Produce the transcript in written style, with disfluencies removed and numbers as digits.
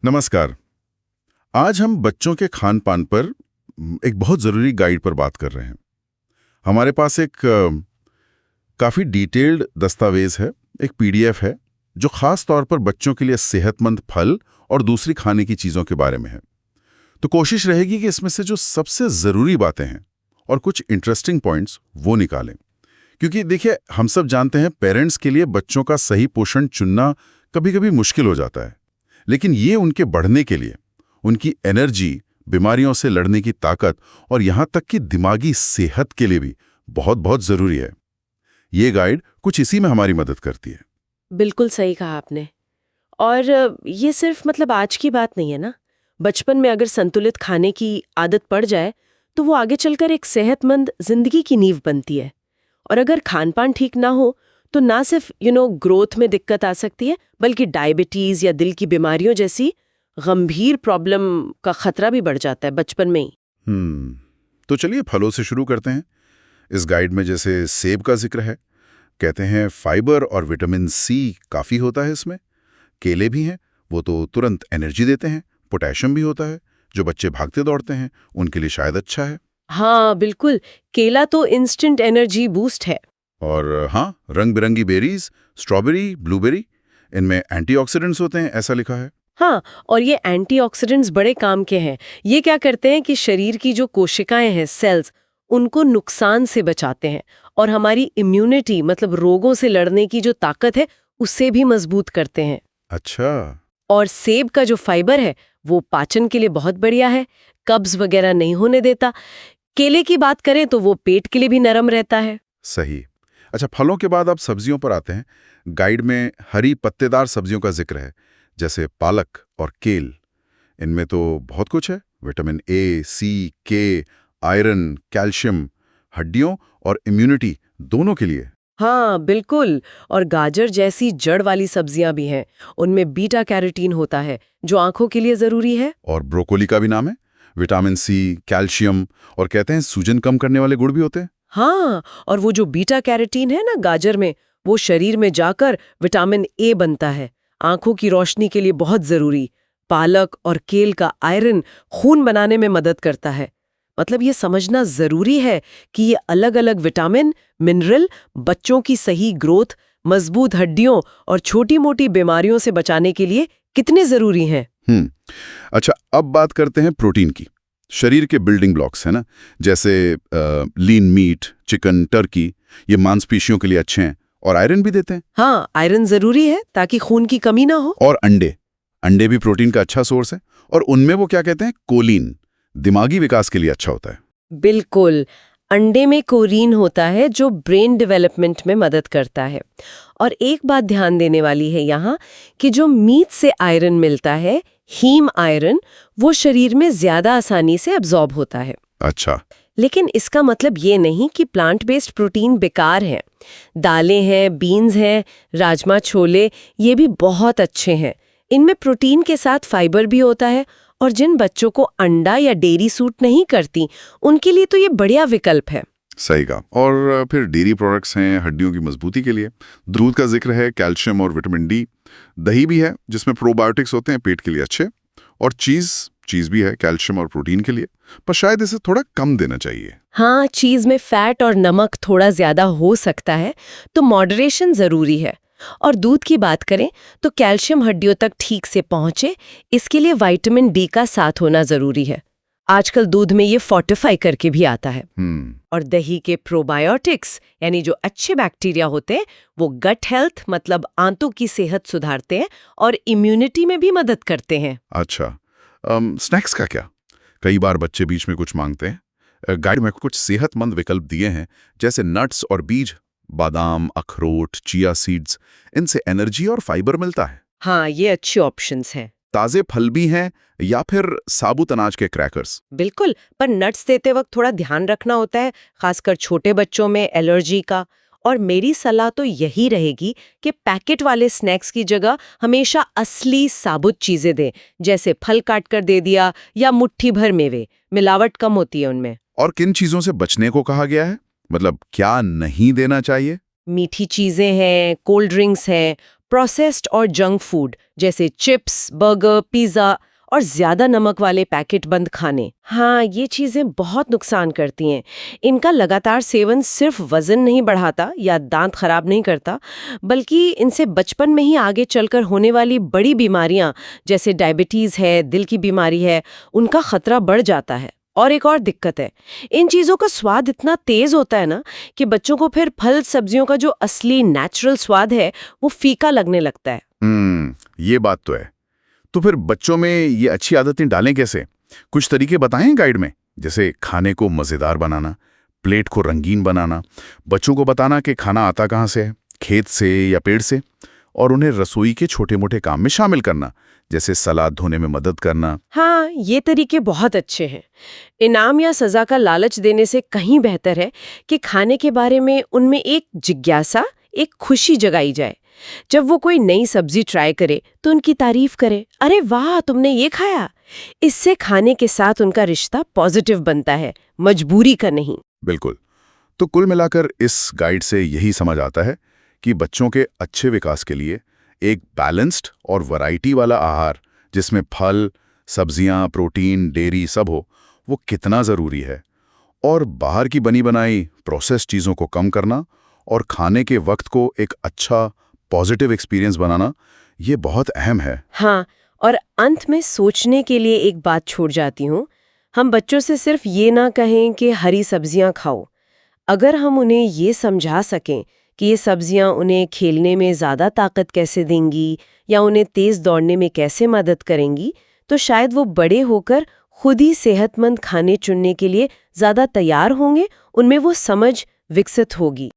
नमस्कार। आज हम बच्चों के खान पान पर एक बहुत ज़रूरी गाइड पर बात कर रहे हैं। हमारे पास एक काफ़ी डिटेल्ड दस्तावेज है, एक पीडीएफ है, जो ख़ास तौर पर बच्चों के लिए सेहतमंद फल और दूसरी खाने की चीज़ों के बारे में है। तो कोशिश रहेगी कि इसमें से जो सबसे ज़रूरी बातें हैं और कुछ इंटरेस्टिंग पॉइंट्स वो निकालें। क्योंकि देखिए, हम सब जानते हैं पेरेंट्स के लिए बच्चों का सही पोषण चुनना कभी-कभी मुश्किल हो जाता है। लेकिन ये उनके बढ़ने के लिए, उनकी एनर्जी, बीमारियों से लड़ने की ताकत और यहाँ तक कि दिमागी सेहत के लिए भी बहुत बहुत ज़रूरी है। ये गाइड कुछ इसी में हमारी मदद करती है। बिल्कुल सही कहा आपने। और ये सिर्फ मतलब आज की बात नहीं है ना। बचपन में अगर संतुलित खाने की आदत पड़ जाए तो वो आगे चलकर एक सेहतमंद जिंदगी की नींव बनती है। और अगर खान पान ठीक ना हो तो ना सिर्फ ग्रोथ में दिक्कत आ सकती है, बल्कि डायबिटीज या दिल की बीमारियों जैसी गंभीर प्रॉब्लम का खतरा भी बढ़ जाता है बचपन में ही। तो चलिए फलों से शुरू करते हैं। इस गाइड में जैसे सेब का जिक्र है, कहते हैं फाइबर और विटामिन सी काफ़ी होता है इसमें। केले भी हैं, वो तो तुरंत एनर्जी देते हैं। पोटेशियम भी होता है, जो बच्चे भागते दौड़ते हैं उनके लिए शायद अच्छा है। हाँ बिल्कुल, केला तो इंस्टेंट एनर्जी बूस्ट है। और हाँ, रंग बिरंगी बेरीज, स्ट्रॉबेरी, ब्लूबेरी, इनमें एंटीऑक्सीडेंट्स होते हैं, ऐसा लिखा है। हाँ, और ये एंटीऑक्सीडेंट्स बड़े काम के हैं। ये क्या करते हैं कि शरीर की जो कोशिकाएं हैं, सेल्स, उनको नुकसान से बचाते हैं और हमारी इम्यूनिटी मतलब रोगों से लड़ने की जो ताकत है उससे भी मजबूत करते हैं। अच्छा। और सेब का जो फाइबर है वो पाचन के लिए बहुत बढ़िया है, कब्ज वगैरह नहीं होने देता। केले की बात करें तो वो पेट के लिए भी नरम रहता है। सही। अच्छा, फलों के बाद अब सब्जियों पर आते हैं। गाइड में हरी पत्तेदार सब्जियों का जिक्र है, जैसे पालक और केल। इनमें तो बहुत कुछ है, विटामिन ए, सी, के, आयरन, कैल्शियम, हड्डियों और इम्यूनिटी दोनों के लिए। हाँ बिल्कुल। और गाजर जैसी जड़ वाली सब्जियां भी हैं, उनमें बीटा कैरोटीन होता है जो आंखों के लिए जरूरी है। और ब्रोकोली का भी नाम है, विटामिन सी, कैल्शियम और कहते हैं सूजन कम करने वाले गुण भी होते हैं। हाँ, और वो जो बीटा कैरोटीन है ना गाजर में, वो शरीर में जाकर विटामिन ए बनता है, आंखों की रोशनी के लिए बहुत जरूरी। पालक और केल का आयरन खून बनाने में मदद करता है। मतलब ये समझना जरूरी है कि ये अलग अलग विटामिन, मिनरल बच्चों की सही ग्रोथ, मजबूत हड्डियों और छोटी मोटी बीमारियों से बचाने के लिए कितने जरूरी हैं। अच्छा, अब बात करते हैं प्रोटीन की। शरीर के बिल्डिंग ब्लॉक्स है ना, जैसे लीन मीट, चिकन, टर्की, ये मांसपेशियों के लिए अच्छे हैं और आयरन भी देते हैं। हाँ, आयरन जरूरी है ताकि खून की कमी ना हो। और अंडे, अंडे भी प्रोटीन का अच्छा सोर्स है। और उनमें वो क्या कहते हैं, कोलिन, दिमागी विकास के लिए अच्छा होता है। बिल्कुल, अंडे में कोरीन होता है जो ब्रेन डेवलपमेंट में मदद करता है। और एक बात ध्यान देने वाली है यहाँ कि जो मीट से आयरन मिलता है, हीम आयरन, वो शरीर में ज्यादा आसानी से अब्जॉर्ब होता है। अच्छा। लेकिन इसका मतलब ये नहीं कि प्लांट बेस्ड प्रोटीन बेकार हैं। दालें हैं, बीन्स हैं, राजमा, छोले, ये भी बहुत अच्छे हैं। इनमें प्रोटीन के साथ फाइबर भी होता है और जिन बच्चों को अंडा या डेयरी सूट नहीं करती, उनके लिए तो ये बढ़िया विकल्प है। सही कहा। और फिर डेयरी प्रोडक्ट्स हैं हड्डियों की मजबूती के लिए। दूध का जिक्र है, कैल्शियम और विटामिन डी। दही भी है जिसमें प्रोबायोटिक्स होते हैं, पेट के लिए अच्छे। और चीज़ भी है, कैल्शियम और प्रोटीन के लिए, पर शायद इसे थोड़ा कम देना चाहिए। हाँ, चीज में फैट और नमक थोड़ा ज्यादा हो सकता है, तो मॉडरेशन जरूरी है। और दूध की बात करें तो कैल्शियम हड्डियों तक ठीक से पहुंचे, इसके लिए विटामिन डी का साथ होना जरूरी है। आजकल दूध में ये फोर्टिफाई करके भी आता है। और दही के प्रोबायोटिक्स यानी जो अच्छे बैक्टीरिया होते हैं, वो गट हेल्थ मतलब आंतों की सेहत सुधारते हैं और इम्यूनिटी में भी मदद करते हैं। अच्छा, स्नैक्स का क्या? कई बार बच्चे बीच में कुछ मांगते हैं। गाइड में कुछ सेहतमंद विकल्प दिए हैं, जैसे नट्स और बीज, बादाम, अखरोट, चिया सीड्स। इनसे एनर्जी और फाइबर मिलता है। हाँ, ये अच्छे ऑप्शंस हैं। ताजे फल भी हैं या फिर साबुत अनाज के क्रैकर्स? बिल्कुल, पर नट्स देते वक्त थोड़ा ध्यान रखना होता है, खासकर छोटे बच्चों में एलर्जी का। और मेरी सलाह तो यही रहेगी कि पैकेट वाले स्नैक्स की जगह हमेशा असली साबुत चीजें दें, जैसे फल काट कर दे दिया या मुट्ठी भर मेवे। मिलावट कम होती है उनमें। और किन चीजों से बचने को कहा गया है, मतलब क्या नहीं देना चाहिए? मीठी चीजें हैं, कोल्ड ड्रिंक्स हैं, प्रोसेस्ड और जंक फूड जैसे चिप्स, बर्गर, पिज्जा और ज्यादा नमक वाले पैकेट बंद खाने। हाँ, ये चीजें बहुत नुकसान करती हैं। इनका लगातार सेवन सिर्फ वजन नहीं बढ़ाता या दांत खराब नहीं करता, बल्कि इनसे बचपन में ही आगे चलकर होने वाली बड़ी बीमारियां जैसे डायबिटीज है, दिल की बीमारी है, उनका खतरा बढ़ जाता है। और एक और दिक्कत है, इन चीजों का स्वाद इतना तेज होता है ना कि बच्चों को फिर फल सब्जियों का जो असली नेचुरल स्वाद है वो फीका लगने लगता है। ये बात तो है। तो फिर बच्चों में ये अच्छी आदतें डालें कैसे? कुछ तरीके बताएं गाइड में, जैसे खाने को मजेदार बनाना, प्लेट को रंगीन बनाना, बच्चों को बताना कि खाना आता कहाँ से है, खेत से या पेड़ से, और उन्हें रसोई के छोटे मोटे काम में शामिल करना, जैसे सलाद धोने में मदद करना। हाँ, ये तरीके बहुत अच्छे हैं। इनाम या सजा का लालच देने से कहीं बेहतर है कि खाने के बारे में उनमें एक जिज्ञासा, एक खुशी जगाई जाए। जब वो कोई नई सब्जी ट्राई करे तो उनकी तारीफ करे, अरे वाह तुमने ये खाया। इससे खाने के साथ उनका रिश्ता पॉजिटिव बनता है, मजबूरी का नहीं। बिल्कुल। तो कुल मिलाकर इस गाइड से यही समझ आता है कि बच्चों के अच्छे विकास के लिए एक बैलेंस्ड और वैरायटी वाला आहार, जिसमें फल, सब्जियां, प्रोटीन, डेयरी सब हो, वो कितना ज़रूरी है। और बाहर की बनी बनाई प्रोसेस चीज़ों को कम करना और खाने के वक्त को एक अच्छा पॉजिटिव एक्सपीरियंस बनाना, ये बहुत अहम है। हाँ, और अंत में सोचने के लिए एक बात छोड़ जाती हूँ। हम बच्चों से सिर्फ ये ना कहें कि हरी सब्जियां खाओ। अगर हम उन्हें ये समझा सकें कि ये सब्जियां उन्हें खेलने में ज़्यादा ताकत कैसे देंगी या उन्हें तेज़ दौड़ने में कैसे मदद करेंगी, तो शायद वो बड़े होकर खुद ही सेहतमंद खाने चुनने के लिए ज़्यादा तैयार होंगे, उनमें वो समझ विकसित होगी।